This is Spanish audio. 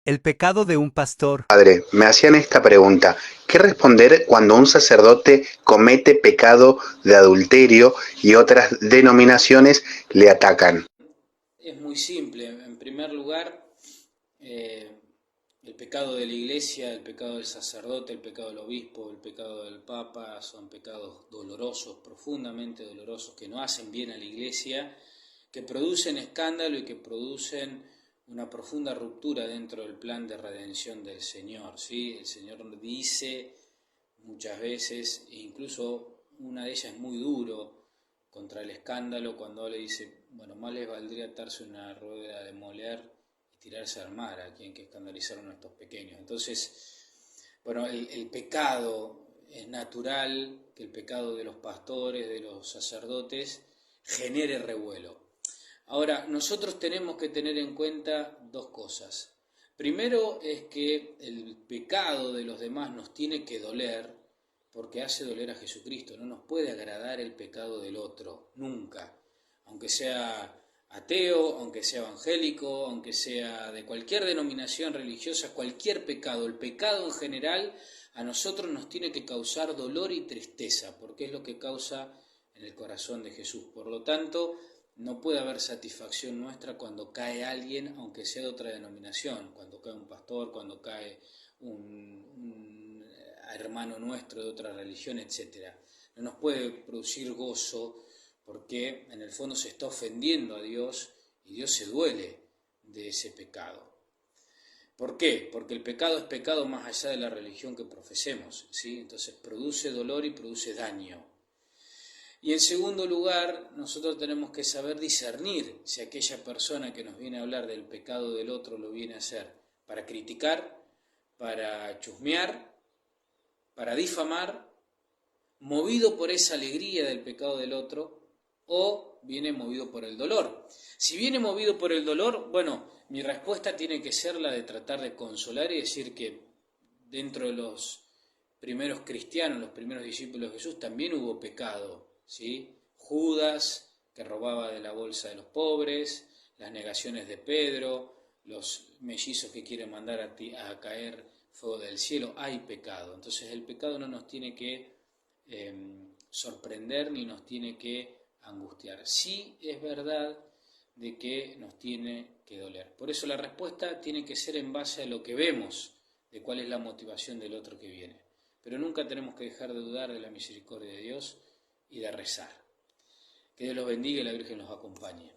El pecado de un pastor. Padre, me hacían esta pregunta: ¿qué responder cuando un sacerdote comete pecado de adulterio y otras denominaciones le atacan? Es muy simple. En primer lugar, eh, el pecado de la iglesia, el pecado del sacerdote, el pecado del obispo, el pecado del papa son pecados dolorosos, profundamente dolorosos, que no hacen bien a la iglesia, que producen escándalo y que producen una profunda ruptura dentro del plan de redención del Señor. ¿Sí? El Señor dice muchas veces, e incluso una de ellas es muy duro contra el escándalo, cuando le dice, bueno, más les valdría atarse una rueda de moler y tirarse al mar a quien que escandalizaron a estos pequeños. Entonces, bueno, el pecado es natural, que el pecado de los pastores, de los sacerdotes, genere revuelo. Ahora, nosotros tenemos que tener en cuenta dos cosas. Primero es que el pecado de los demás nos tiene que doler porque hace doler a Jesucristo. No nos puede agradar el pecado del otro, nunca. Aunque sea ateo, aunque sea evangélico, aunque sea de cualquier denominación religiosa, cualquier pecado, el pecado en general, a nosotros nos tiene que causar dolor y tristeza, porque es lo que causa en el corazón de Jesús. Por lo tanto, no puede haber satisfacción nuestra cuando cae alguien, aunque sea de otra denominación, cuando cae un pastor, cuando cae un hermano nuestro de otra religión, etc. No nos puede producir gozo porque en el fondo se está ofendiendo a Dios y Dios se duele de ese pecado. ¿Por qué? Porque el pecado es pecado más allá de la religión que profesemos, ¿sí? Entonces produce dolor y produce daño. Y en segundo lugar, nosotros tenemos que saber discernir si aquella persona que nos viene a hablar del pecado del otro lo viene a hacer para criticar, para chusmear, para difamar, movido por esa alegría del pecado del otro, o viene movido por el dolor. Si viene movido por el dolor, bueno, mi respuesta tiene que ser la de tratar de consolar y decir que dentro de los primeros cristianos, los primeros discípulos de Jesús, también hubo pecado, ¿sí? Judas, que robaba de la bolsa de los pobres, las negaciones de Pedro, los mellizos que quieren mandar a caer fuego del cielo, hay pecado. Entonces el pecado no nos tiene que sorprender ni nos tiene que angustiar. Sí es verdad de que nos tiene que doler. Por eso la respuesta tiene que ser en base a lo que vemos, de cuál es la motivación del otro que viene. Pero nunca tenemos que dejar de dudar de la misericordia de Dios y de rezar. Que Dios los bendiga y la Virgen los acompañe.